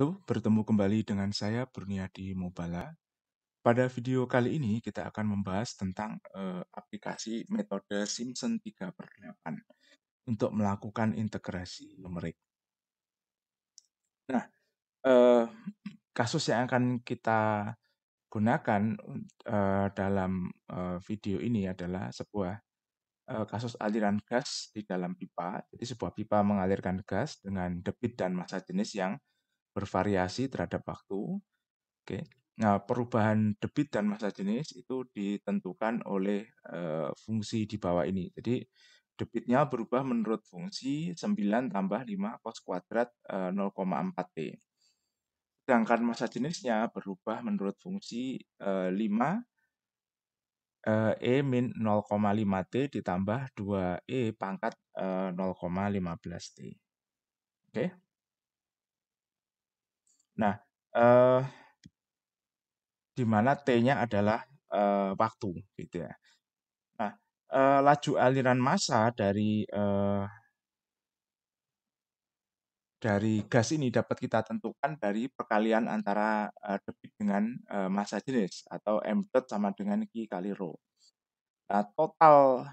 Halo, bertemu kembali dengan saya Burniadi Mobala. Pada video kali ini kita akan membahas tentang aplikasi metode Simpson 3/8 untuk melakukan integrasi numerik. Nah, eh, kasus yang akan kita gunakan dalam video ini adalah sebuah kasus aliran gas di dalam pipa. Jadi sebuah pipa mengalirkan gas dengan debit dan massa jenis yang bervariasi terhadap waktu. Oke. Nah, perubahan debit dan massa jenis itu ditentukan oleh fungsi di bawah ini. Jadi debitnya berubah menurut fungsi 9 tambah 5 cos kuadrat 0,4 T. Sedangkan massa jenisnya berubah menurut fungsi 5 E min 0,5 T ditambah 2 E pangkat 0,15 T. Oke. Nah, eh, di mana T-nya adalah waktu gitu ya. Nah, laju aliran massa dari gas ini dapat kita tentukan dari perkalian antara debit dengan massa jenis atau m dot sama dengan Q kali rho. Nah, total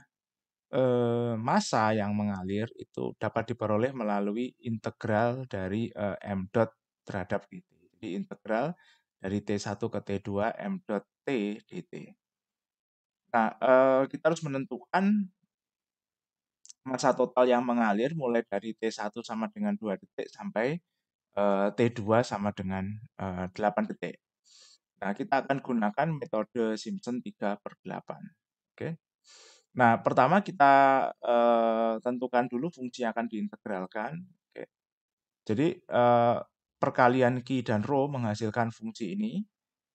massa yang mengalir itu dapat diperoleh melalui integral dari m dot terhadap dt. Jadi integral dari T1 ke T2 m dot T dt. Nah, kita harus menentukan massa total yang mengalir mulai dari T1 sama dengan 2 detik sampai T2 sama dengan 8 detik. Nah, kita akan gunakan metode Simpson 3/8. Oke. Nah, pertama kita tentukan dulu fungsi yang akan diintegralkan. Oke. Jadi perkalian Q dan rho menghasilkan fungsi ini.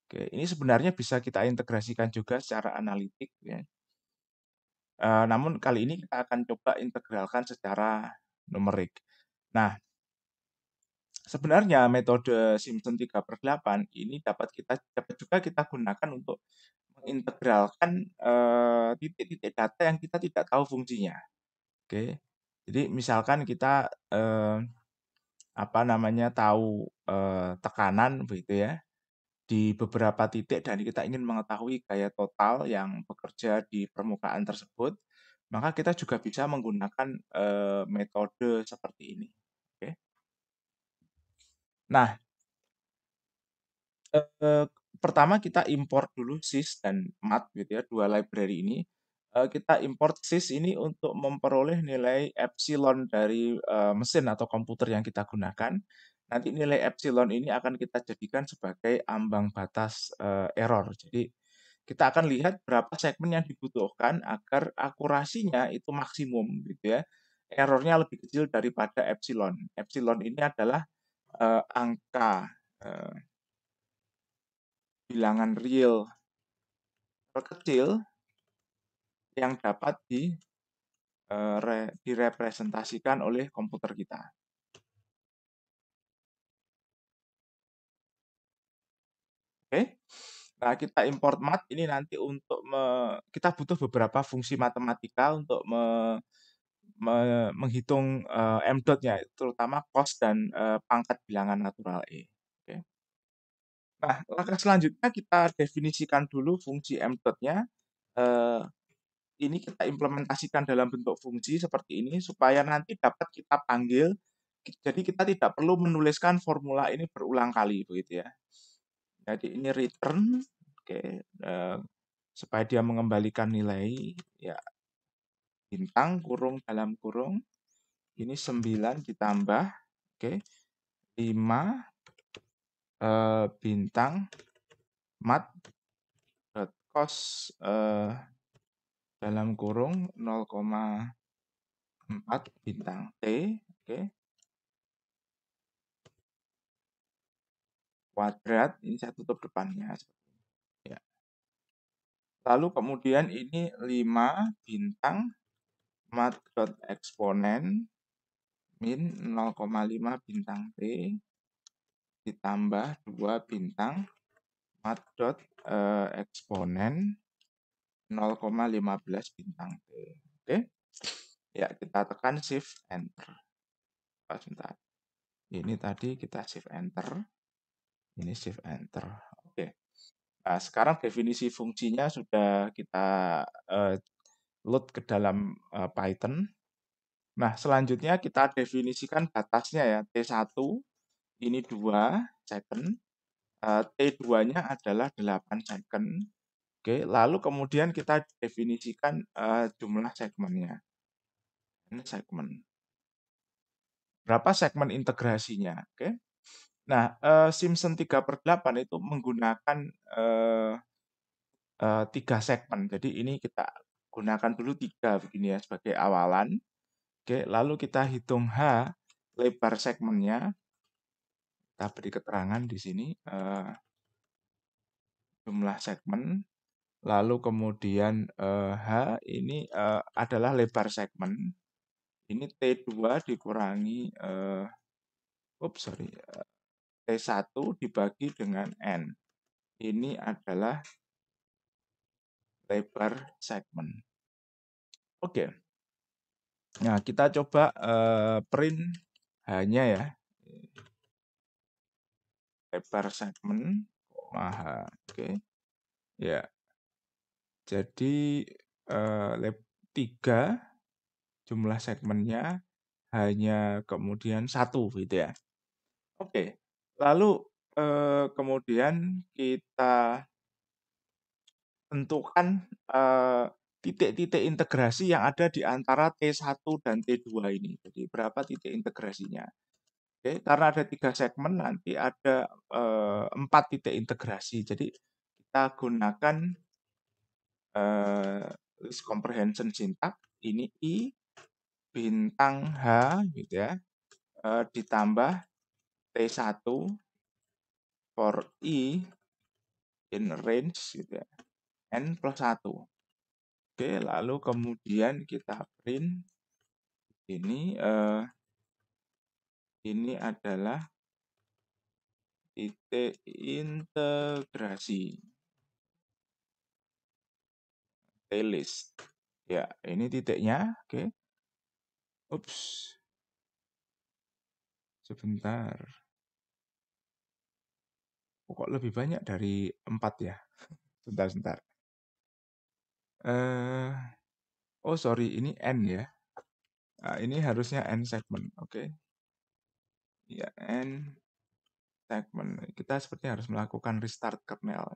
Oke, ini sebenarnya bisa kita integrasikan juga secara analitik ya. Namun kali ini kita akan coba integralkan secara numerik. Nah, sebenarnya metode Simpson 3/8 ini dapat juga kita gunakan untuk mengintegralkan titik-titik data yang kita tidak tahu fungsinya. Oke. Jadi misalkan kita tahu tekanan begitu ya di beberapa titik dan kita ingin mengetahui gaya total yang bekerja di permukaan tersebut, maka kita juga bisa menggunakan metode seperti ini. Oke. Nah, pertama kita import dulu sys dan mat gitu ya, dua library ini. Kita import sys ini untuk memperoleh nilai epsilon dari mesin atau komputer yang kita gunakan. Nanti nilai epsilon ini akan kita jadikan sebagai ambang batas error. Jadi kita akan lihat berapa segmen yang dibutuhkan agar akurasinya itu maksimum gitu ya. Errornya lebih kecil daripada epsilon. Epsilon ini adalah angka bilangan real terkecil yang dapat direpresentasikan oleh komputer kita. Oke. Nah, kita import mat ini nanti untuk kita butuh beberapa fungsi matematika untuk menghitung m dot-nya, terutama cos dan pangkat bilangan natural E. Oke. Nah, langkah selanjutnya kita definisikan dulu fungsi m dot-nya. Eh, ini kita implementasikan dalam bentuk fungsi seperti ini supaya nanti dapat kita panggil. Jadi kita tidak perlu menuliskan formula ini berulang kali begitu ya. Jadi ini return, oke, supaya dia mengembalikan nilai ya bintang kurung dalam kurung ini 9 ditambah oke 5 bintang mat cos dalam kurung 0,4 bintang T, oke, kuadrat, ini saya tutup depannya. Ya. Lalu kemudian ini 5 bintang mat eksponen min 0,5 bintang T ditambah 2 bintang mat eksponen 0,15 bintang T. Oke. Ya, kita tekan shift enter. Sebentar. Ini tadi kita shift enter, ini shift enter. Oke. Nah, sekarang definisi fungsinya sudah kita load ke dalam Python. Nah, selanjutnya kita definisikan batasnya ya, T1 ini 2 second, T2-nya adalah 8 second. Oke, lalu kemudian kita definisikan jumlah segmennya. Ini segmen. Berapa segmen integrasinya? Oke. Nah, Simpson 3/8 itu menggunakan 3 segmen. Jadi ini kita gunakan dulu 3 begini ya sebagai awalan. Oke, lalu kita hitung H lebar segmennya. Kita beri keterangan di sini jumlah segmen. Lalu kemudian H ini adalah lebar segmen. Ini T2 dikurangi T1 dibagi dengan N. Ini adalah lebar segmen. Oke. Nah, kita coba print H-nya ya. Lebar segmen, H. Oke. Ya. Jadi 3 jumlah segmennya hanya kemudian 1 gitu ya. Oke. Lalu kemudian kita tentukan titik-titik integrasi yang ada di antara T1 dan T2 ini. Jadi berapa titik integrasinya? Oke, karena ada 3 segmen nanti ada 4 titik integrasi. Jadi kita gunakan list comprehension syntax ini I bintang H gitu ya, ditambah T1 for I in range gitu ya, N plus 1. Oke, lalu kemudian kita print ini adalah titik integrasi T-list. Ya, ini titiknya. Oke. Ups. Sebentar. Kok lebih banyak dari 4 ya? Sebentar. Oh sorry, ini N ya. Nah, ini harusnya N segmen. Oke. Ya, N segmen. Kita sepertinya harus melakukan restart kernel.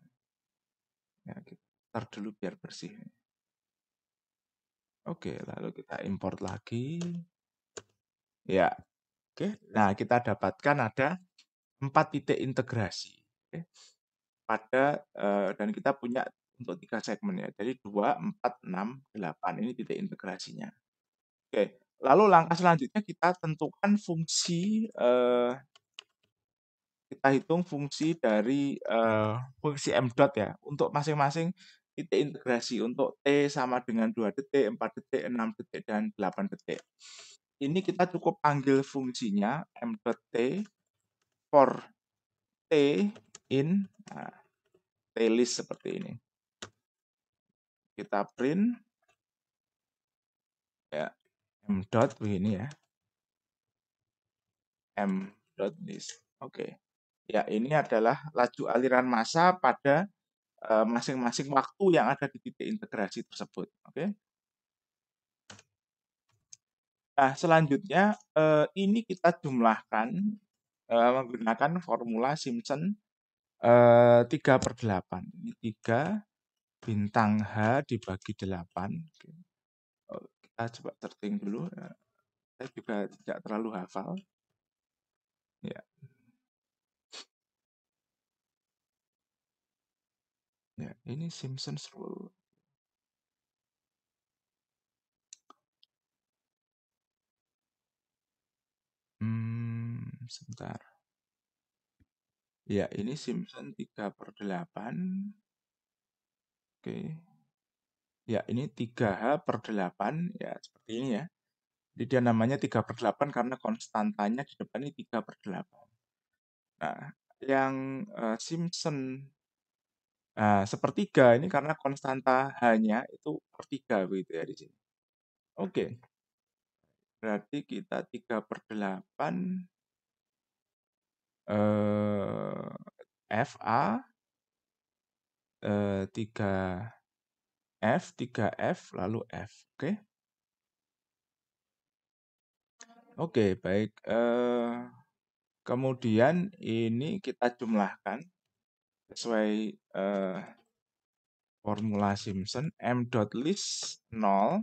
Ya, kita start dulu biar bersih. Oke, lalu kita import lagi. Ya, oke. Nah, kita dapatkan ada 4 titik integrasi. Oke. Dan kita punya untuk 3 segmen ya. Jadi 2, 4, 6, 8. Ini titik integrasinya. Oke. Lalu langkah selanjutnya kita tentukan fungsi kita hitung fungsi dari fungsi m dot ya untuk masing-masing titik integrasi untuk T sama dengan 2 detik, 4 detik, 6 detik, dan 8 detik. Ini kita cukup panggil fungsinya m.t for T in T-list seperti ini. Kita print ya m dot begini ya. M.list. Oke. Ya, ini adalah laju aliran massa pada masing-masing waktu yang ada di titik integrasi tersebut. Oke. Nah, selanjutnya ini kita jumlahkan menggunakan formula Simpson 3/8. Ini 3 bintang H dibagi 8. Oke. Kita coba searching dulu. Saya juga tidak terlalu hafal. Ya. Ya, ini Simpson's rule. Sebentar. Ya, ini Simpson 3/8. Oke. Ya, ini 3H/8. Ya, seperti ini ya. Jadi dia namanya 3/8 karena konstantanya di depan ini 3/8. Nah, yang Simpson sepertiga ini karena konstanta H-nya itu per 3 begitu ya di sini. Oke. Berarti kita 3/8 eee, FA, 3F, 3F, lalu F, oke? Oke, baik, kemudian ini kita jumlahkan sesuai, formula Simpson, m.list 0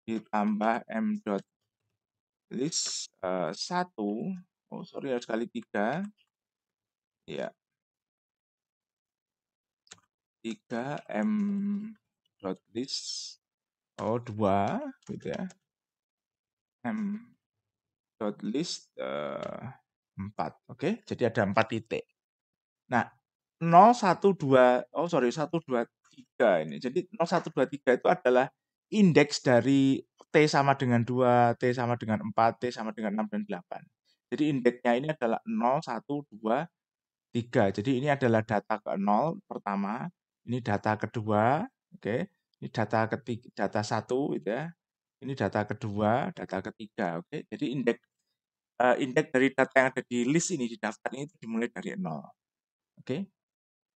ditambah m.list, 1, oh sorry harus kali 3, ya 3 m.list, oh 2 gitu ya, m.list, 4, oke? Jadi ada 4 titik. Nah, 0, 1, 2, oh sorry 1, 2, 3 ini. Jadi 0, 1, 2, 3 itu adalah indeks dari T sama dengan 2, T sama dengan 4, T sama dengan 6 dan 8. Jadi indeksnya ini adalah 0, 1, 2, 3. Jadi ini adalah data ke 0 pertama, ini data kedua, oke. Ini data ketiga, data 1 gitu ya. Ini data kedua, data ketiga, oke. Jadi indeks dari data yang ada di list ini, di daftar ini dimulai dari 0, oke.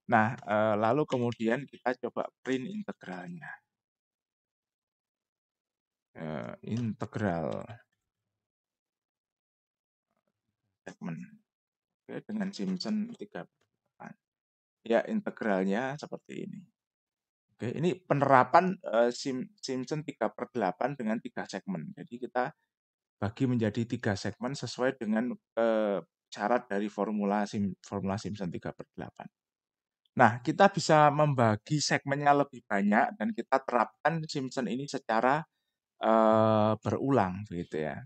Nah, lalu kemudian kita coba print integralnya. Integral segmen, oke, dengan Simpson 3/8. Ya, integralnya seperti ini. Oke, ini penerapan Simpson 3/8 dengan 3 segmen. Jadi kita bagi menjadi 3 segmen sesuai dengan syarat dari formula Simpson 3/8. Nah, kita bisa membagi segmennya lebih banyak dan kita terapkan Simpson ini secara berulang begitu ya.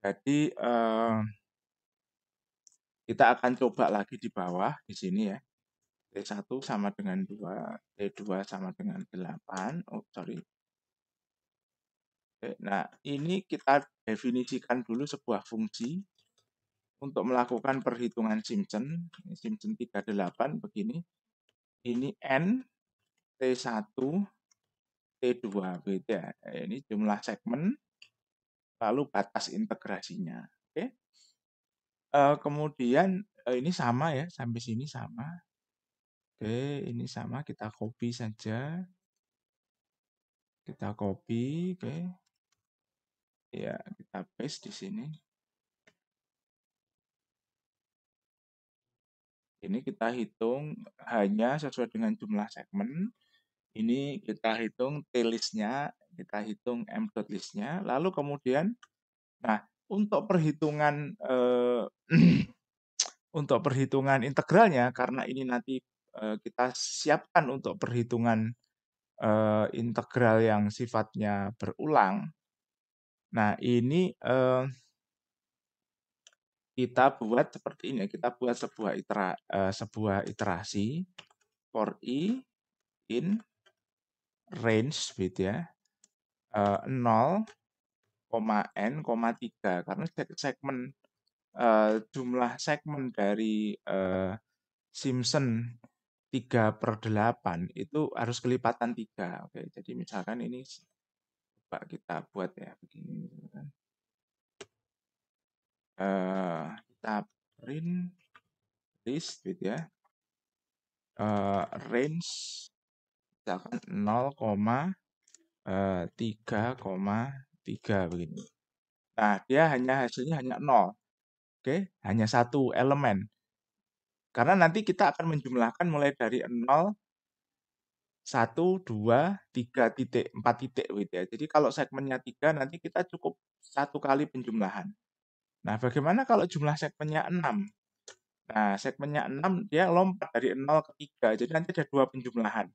Jadi kita akan coba lagi di bawah di sini ya. T1 sama dengan 2, T2 sama dengan 8. Oh, sorry. Oke, nah, ini kita definisikan dulu sebuah fungsi untuk melakukan perhitungan Simpson. Simpson 38 begini. Ini N, T1, T2 begitu ya. Ini jumlah segmen lalu batas integrasinya. Oke. Kemudian ini sama ya, sampai sini sama. Oke, ini sama, kita copy saja. Kita copy, oke. Ya, kita paste di sini. Ini kita hitung hanya sesuai dengan jumlah segmen. Ini kita hitung T-list-nya, kita hitung m.list-nya. Lalu kemudian, nah, untuk perhitungan untuk perhitungan integralnya, karena ini nanti kita siapkan untuk perhitungan integral yang sifatnya berulang. Nah, ini kita buat seperti ini, kita buat sebuah iterasi for i in range gitu ya, 0, n, 3, karena segmen jumlah segmen dari Simpson 3/8 itu harus kelipatan 3. Oke, jadi misalkan ini coba kita buat ya begini misalkan. Kita print list gitu ya. Range misalkan 0,3,3 begini. Nah, dia hasilnya hanya 0. Oke, hanya satu elemen. Karena nanti kita akan menjumlahkan mulai dari 0, 1, 2, 3 titik, 4 titik gitu ya. Jadi kalau segmennya 3 nanti kita cukup satu kali penjumlahan. Nah, bagaimana kalau jumlah segmennya 6? Nah, segmennya 6 dia lompat dari 0 ke 3. Jadi nanti ada dua penjumlahan.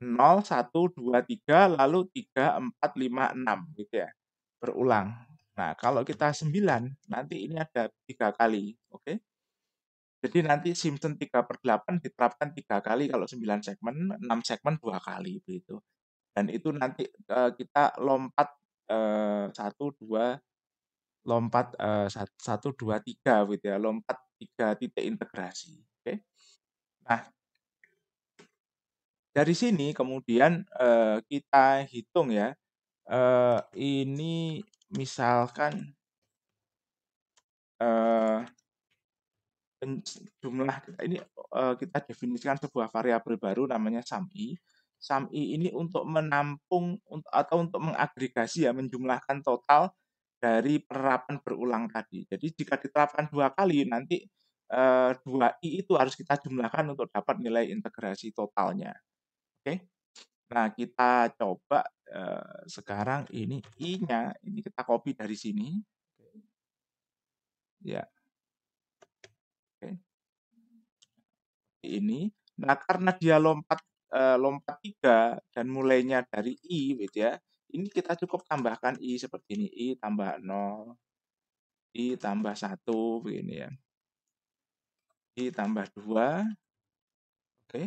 0, 1, 2, 3, lalu 3, 4, 5, 6 gitu ya. Berulang. Nah, kalau kita 9, nanti ini ada 3 kali. Oke. Jadi nanti Simpson 3/8 diterapkan 3 kali kalau 9 segmen, 6 segmen 2 kali begitu. Dan itu nanti kita lompat 1, 2, lompat 1, 2, 3 gitu ya, lompat 3 titik integrasi. Oke. Nah, dari sini kemudian kita hitung ya, ini misalkan jumlah kita ini kita definisikan sebuah variabel baru namanya sum i. Sum i ini untuk menampung atau untuk mengagregasi ya, menjumlahkan total dari penerapan berulang tadi. Jadi jika diterapkan 2 kali nanti 2 i itu harus kita jumlahkan untuk dapat nilai integrasi totalnya. Oke. Nah, kita coba sekarang ini i-nya ini kita copy dari sini. Ya, oke. Ini. Nah, karena dia lompat 3 dan mulainya dari i gitu ya. Ini kita cukup tambahkan i seperti ini, i tambah 0, i tambah 1 begini ya. I tambah 2, oke.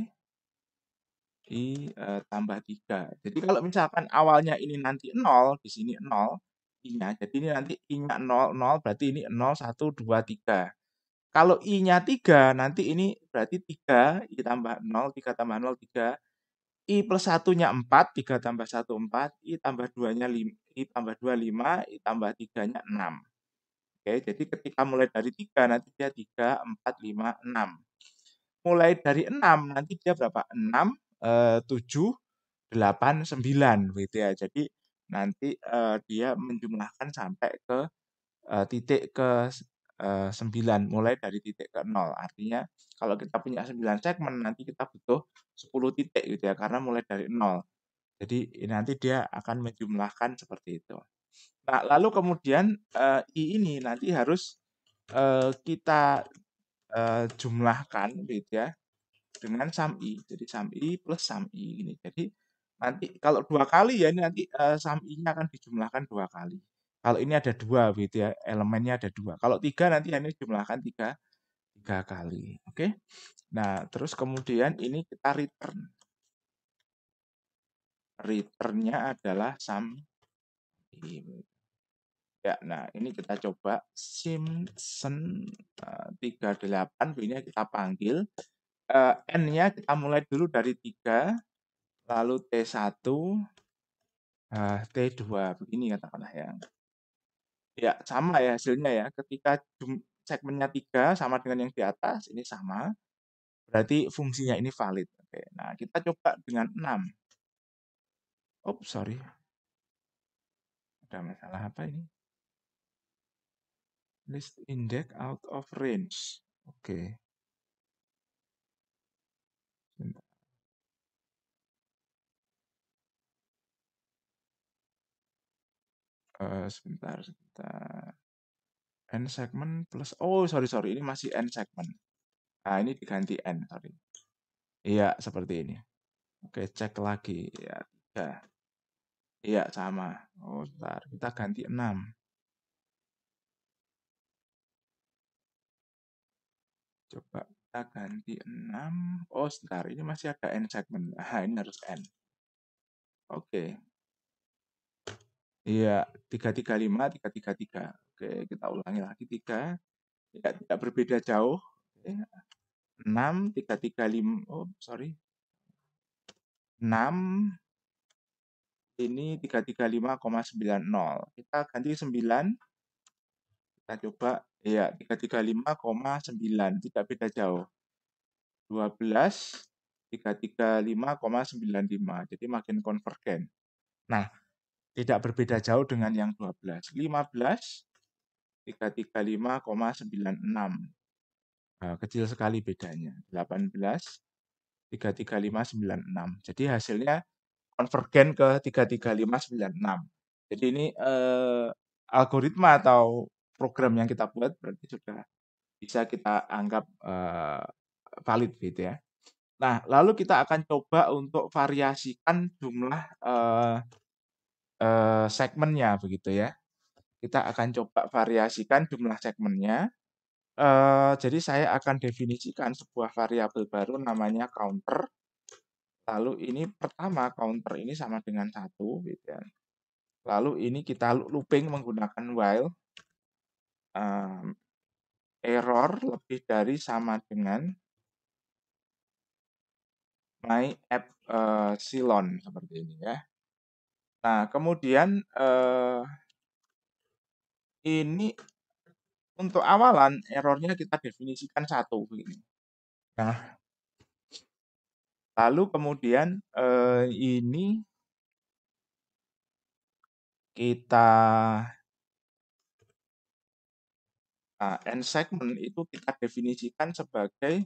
I tambah 3. Jadi kalau misalkan awalnya ini nanti 0, di sini 0 i-nya. Jadi ini nanti i-nya 0, 0 berarti ini 0, 1, 2, 3. Kalau i-nya 3, nanti ini berarti 3, i tambah 0, 3 tambah 0, 3. I plus 1-nya 4, 3 tambah 1, 4. I tambah 2-nya I tambah 2, 5. I tambah 3-nya 6. Oke, jadi ketika mulai dari 3, nanti dia 3, 4, 5, 6. Mulai dari 6, nanti dia berapa? 6, 7, 8, 9 gitu ya. Jadi nanti dia menjumlahkan sampai ke titik ke 9, mulai dari titik ke 0. Artinya kalau kita punya 9 segmen, nanti kita butuh 10 titik gitu ya, karena mulai dari 0. Jadi nanti dia akan menjumlahkan seperti itu. Nah, lalu kemudian i ini nanti harus kita jumlahkan gitu ya dengan sum i. Jadi sum i plus sum i ini. Jadi nanti kalau 2 kali ya ini nanti sum i-nya akan dijumlahkan 2 kali. Kalau ini ada 2 gitu ya, elemennya ada 2. Kalau 3 nanti ini jumlahkan 3 kali. Oke. Nah, terus kemudian ini kita return. Return-nya adalah sum i. Ya, nah ini kita coba Simpson 38 B-nya kita panggil. N-nya kita mulai dulu dari 3, lalu T1, T2 begini katakanlah ya. Ya, sama ya hasilnya ya. Ketika segmennya 3 sama dengan yang di atas, ini sama. Berarti fungsinya ini valid. Oke, nah kita coba dengan 6. Oh, sorry. Ada masalah apa ini? List index out of range. Oke. Sebentar. Sebentar. N segment plus, oh sorry, ini masih N segment. Nah, ini diganti N, sorry. Iya, seperti ini. Oke, cek lagi. Ya, 3. Iya, sama. Oh, sebentar. Kita ganti 6. Coba kita ganti 6. Oh, sebentar. Ini masih ada N segment. Nah, ini harus N. Oke. Iya, 335, 333. Oke, kita ulangi lagi 3. Tidak berbeda jauh. Oke. 6, 335. Oh, sorry. 6, ini 335,90. Kita ganti 9. Kita coba, ya 335,9. Tidak beda jauh. 12, 335,95. Jadi makin konvergen. Nah, tidak berbeda jauh dengan yang 12. 15, 335,96. Nah, kecil sekali bedanya. 18, 335,96. Jadi hasilnya konvergen ke 335,96. Jadi ini algoritma atau program yang kita buat berarti sudah bisa kita anggap valid gitu ya. Nah, lalu kita akan coba untuk variasikan jumlah segmennya begitu ya. Kita akan coba variasikan jumlah segmennya. Jadi saya akan definisikan sebuah variabel baru namanya counter. Lalu ini pertama counter ini sama dengan 1 gitu ya. Lalu ini kita looping menggunakan while. Error lebih dari sama dengan my epsilon seperti ini ya. Nah, kemudian ini untuk awalan errornya kita definisikan 1 begini. Nah, lalu kemudian, ini kita end segment itu kita definisikan sebagai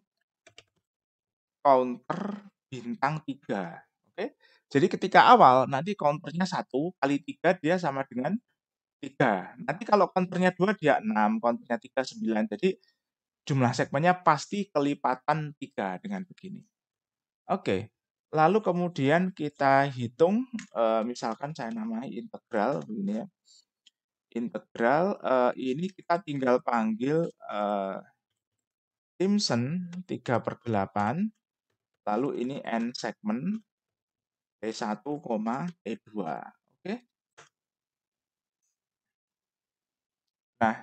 counter bintang 3, oke. Jadi ketika awal nanti counternya 1 kali 3 dia sama dengan 3. Nanti kalau counternya 2 dia 6, counternya 3 9. Jadi jumlah segmennya pasti kelipatan 3 dengan begini. Oke. Lalu kemudian kita hitung, misalkan saya namai integral begini ya. Integral, ini kita tinggal panggil, Simpson 3/8, lalu ini end segment T1, T2. Oke. Nah,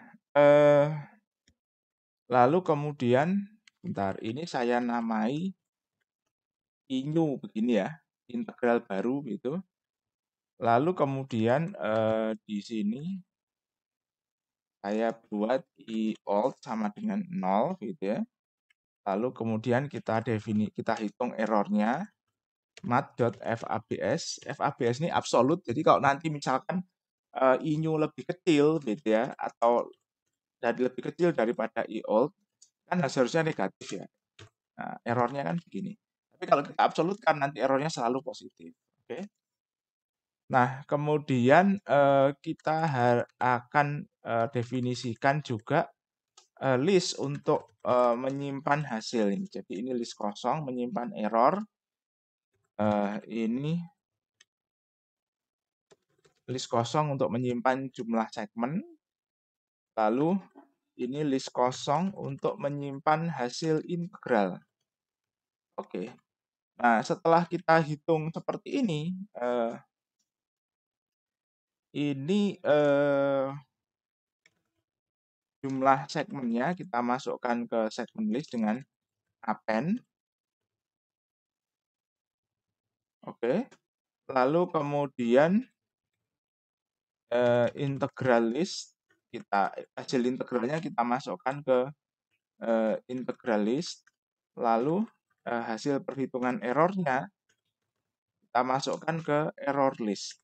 lalu kemudian bentar, ini saya namai I-new begini ya, integral baru gitu. Lalu kemudian, di sini saya buat I old sama dengan 0 gitu ya. Lalu kemudian kita hitung errornya mat.fabs. Fabs ini absolut. Jadi kalau nanti misalkan I-new lebih kecil gitu ya, atau lebih kecil daripada I old, kan seharusnya negatif ya. Nah, errornya kan begini. Tapi kalau kita absolutkan nanti errornya selalu positif. Oke. Nah, kemudian kita akan definisikan juga list untuk menyimpan hasil ini. Jadi ini list kosong menyimpan error. Ini list kosong untuk menyimpan jumlah segmen. Lalu ini list kosong untuk menyimpan hasil integral. Oke. Nah, setelah kita hitung seperti ini jumlah segmennya kita masukkan ke segmen list dengan append. Oke. Lalu kemudian integral list hasil integralnya kita masukkan ke integral list. Lalu hasil perhitungan errornya kita masukkan ke error list.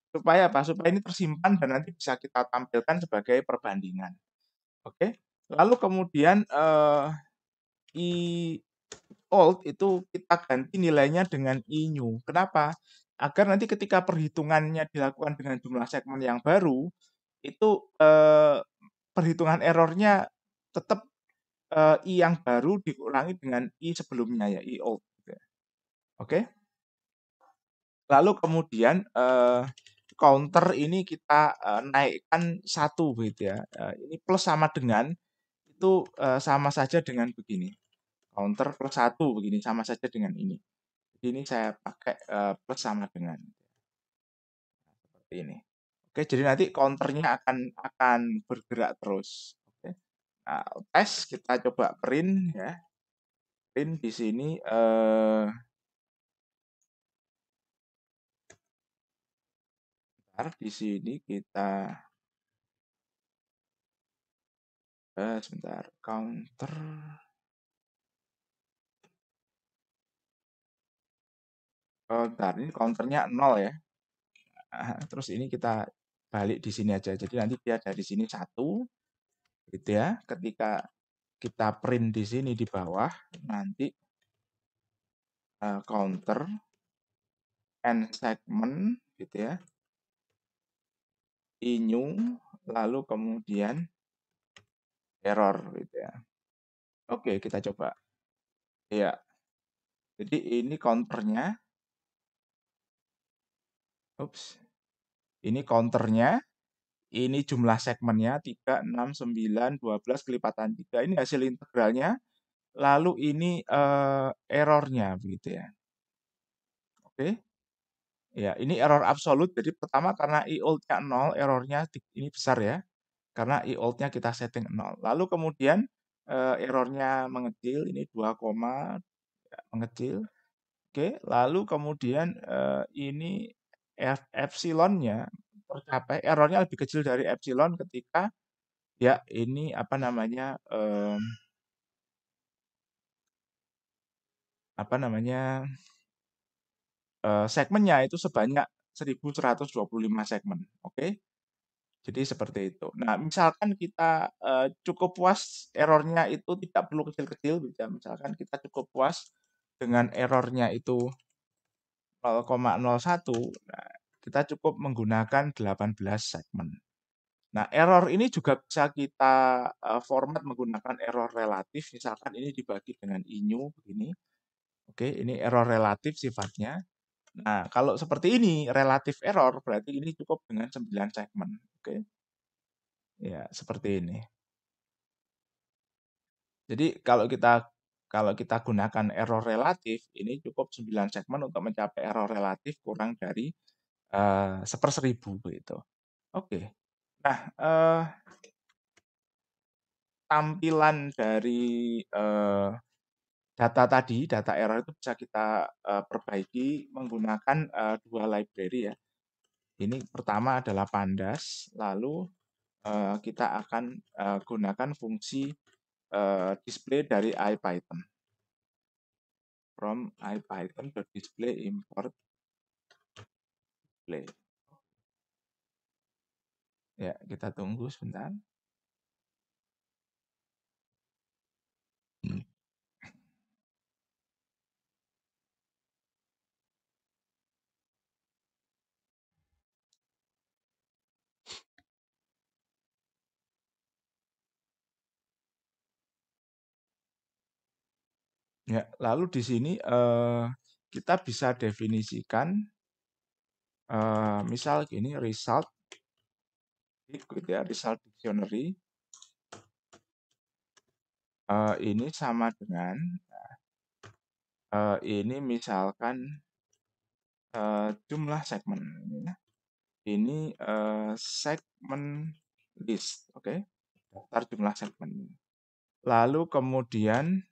Supaya apa? Supaya ini tersimpan dan nanti bisa kita tampilkan sebagai perbandingan. Oke. Lalu kemudian I old itu kita ganti nilainya dengan I-new. Kenapa? Agar nanti ketika perhitungannya dilakukan dengan jumlah segmen yang baru, itu perhitungan errornya tetap I yang baru dikurangi dengan I sebelumnya ya, I old. Gitu ya. Oke. Lalu kemudian counter ini kita naikkan 1 gitu ya. Ini plus sama dengan itu sama saja dengan begini. Counter plus 1 begini sama saja dengan ini. Jadi ini saya pakai plus sama dengan seperti ini. Oke, jadi nanti counternya akan bergerak terus. Oke. Nah, tes kita coba print ya. Print di sini di sini kita sebentar counter. Bentar, ini counternya 0 ya. Terus ini kita balik di sini aja. Jadi nanti dia dari sini 1 gitu ya. Ketika kita print di sini di bawah nanti counter end segment gitu ya. I-new lalu kemudian error gitu ya. Oke, kita coba. Ya. Jadi ini counternya. Ups. Ini counternya. Ini jumlah segmennya 3, 6, 9, 12 kelipatan 3. Ini hasil integralnya. Lalu ini errornya begitu ya. Oke. Ya, ini error absolut. Jadi pertama karena I old-nya 0, errornya ini besar ya. Karena I old-nya kita setting 0. Lalu kemudian errornya mengecil, ini 2, ya, mengecil. Oke, lalu kemudian ini epsilonnya tercapai, errornya lebih kecil dari epsilon ketika Ya, ini apa namanya, apa namanya, segmennya itu sebanyak 1.125 segmen, oke? Jadi seperti itu. Nah, misalkan kita, cukup puas error-nya itu tidak perlu kecil-kecil gitu ya, misalkan kita cukup puas dengan error-nya itu 0,01, nah kita cukup menggunakan 18 segmen. Nah, error ini juga bisa kita, format menggunakan error relatif, misalkan ini dibagi dengan INYU begini, oke, ini error relatif sifatnya. Nah, kalau seperti ini, relatif error, berarti ini cukup dengan 9 segmen, oke. Ya, seperti ini. Jadi kalau kita gunakan error relatif, ini cukup 9 segmen untuk mencapai error relatif kurang dari 1/1000 begitu. Oke. Nah, tampilan dari data error itu bisa kita perbaiki menggunakan dua library ya. Ini pertama adalah Pandas, lalu kita akan gunakan fungsi display dari IPython. From IPython.display import play. Ya, kita tunggu sebentar. Ya, lalu di sini kita bisa definisikan misal gini result gitu ya, result dictionary ini sama dengan ini misalkan jumlah segmen ini ya. Ini segmen list, oke? Daftar jumlah segmen. Lalu kemudian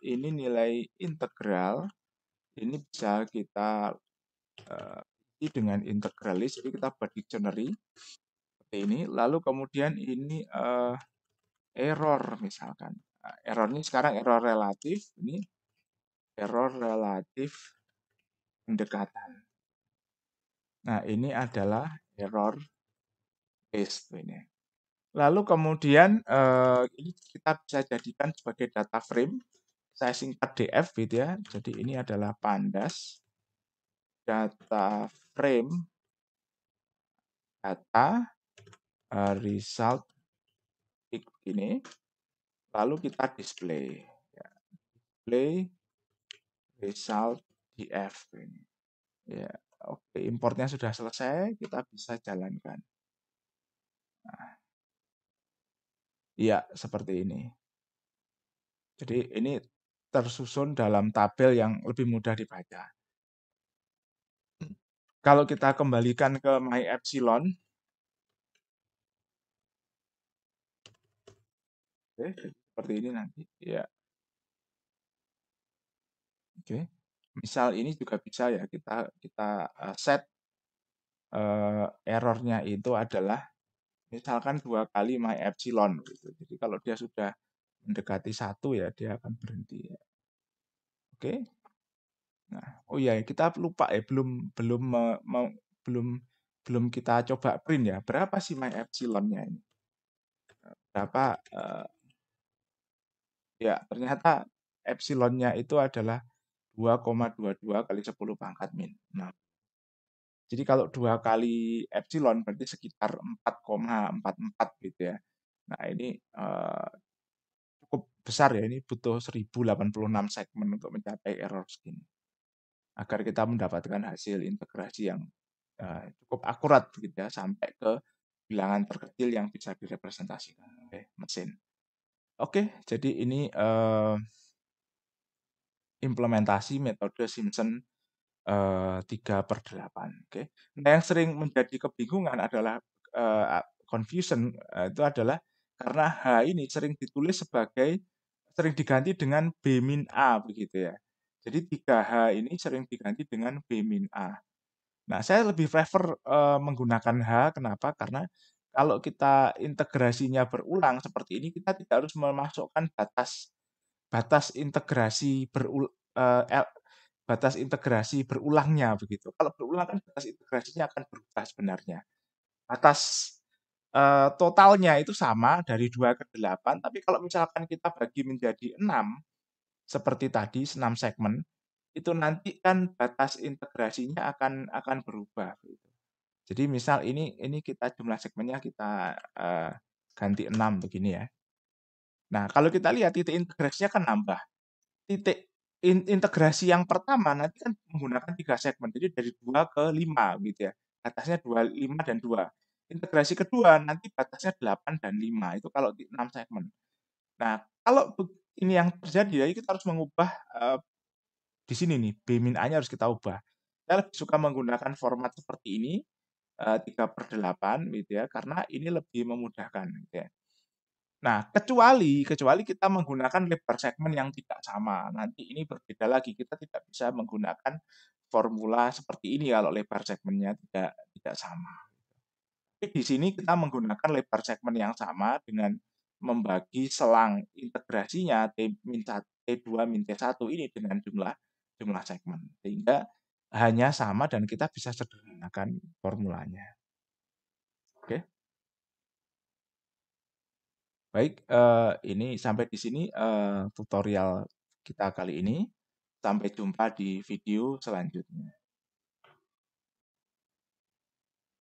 ini nilai integral ini bisa kita isi dengan integral list. Jadi kita buat dictionary seperti ini. Lalu kemudian ini error misalkan. Nah, error ini sekarang error relatif. Ini error relatif pendekatan. Nah, ini adalah error base ini. Lalu kemudian ini kita bisa jadikan sebagai data frame. Saya singkat DF gitu ya. Jadi ini adalah Pandas data frame data result ini. Lalu kita display. Ya, display result DF ini. Ya, oke, importnya sudah selesai, kita bisa jalankan. Iya, seperti ini. Jadi ini tersusun dalam tabel yang lebih mudah dibaca. Kalau kita kembalikan ke MyEpsilon, oke, seperti ini nanti. Ya, oke. Misal ini juga bisa ya kita kita set errornya itu adalah misalkan 2 kali MyEpsilon gitu. Jadi kalau dia sudah mendekati 1 ya dia akan berhenti ya. Oke. Nah, oh iya kita lupa ya belum belum belum belum kita coba print ya. Berapa sih MyEpsilon-nya ini? Berapa ya ternyata epsilonnya itu adalah 2,22 kali 10 pangkat min. Nah, jadi kalau 2 kali epsilon berarti sekitar 4,44 gitu ya. Nah, ini cukup besar ya, ini butuh 1086 segmen untuk mencapai error segini. Agar kita mendapatkan hasil integrasi yang cukup akurat gitu ya, sampai ke bilangan terkecil yang bisa direpresentasikan oleh mesin. Oke, jadi ini implementasi metode Simpson 3/8. Oke. Nah, yang sering menjadi kebingungan adalah confusion itu adalah karena H ini sering ditulis sering diganti dengan B min A begitu ya. Jadi 3H ini sering diganti dengan B min A. Nah, saya lebih prefer menggunakan H, kenapa? Karena kalau kita integrasinya berulang seperti ini, kita tidak harus memasukkan batas batas integrasi batas integrasi berulangnya begitu. Kalau berulang kan batas integrasinya akan berubah sebenarnya. Batas, totalnya itu sama dari 2 ke 8, tapi kalau misalkan kita bagi menjadi 6 seperti tadi 6 segmen, itu nanti kan batas integrasinya akan berubah gitu. Jadi misal ini kita jumlah segmennya kita, ganti 6 begini ya. Nah, kalau kita lihat titik integrasinya kan nambah. Titik integrasi yang pertama nanti kan menggunakan 3 segmen, jadi dari 2 ke 5 gitu ya. Batasnya 2, 5 dan 2. Integrasi kedua nanti batasnya 8 dan 5, itu kalau di 6 segmen. Nah, kalau ini yang terjadi, jadi kita harus mengubah, di sini nih, B-A-nya harus kita ubah. Saya lebih suka menggunakan format seperti ini, 3/8 gitu ya, karena ini lebih memudahkan gitu ya. Nah, kecuali kecuali kita menggunakan lebar segmen yang tidak sama. Nanti ini berbeda lagi, kita tidak bisa menggunakan formula seperti ini kalau lebar segmennya tidak sama. Tapi di sini kita menggunakan lebar segmen yang sama dengan membagi selang integrasinya T2 min T1 ini dengan jumlah jumlah segmen. Sehingga hanya sama dan kita bisa sederhanakan formulanya. Oke. Baik, ini sampai di sini, tutorial kita kali ini. Sampai jumpa di video selanjutnya.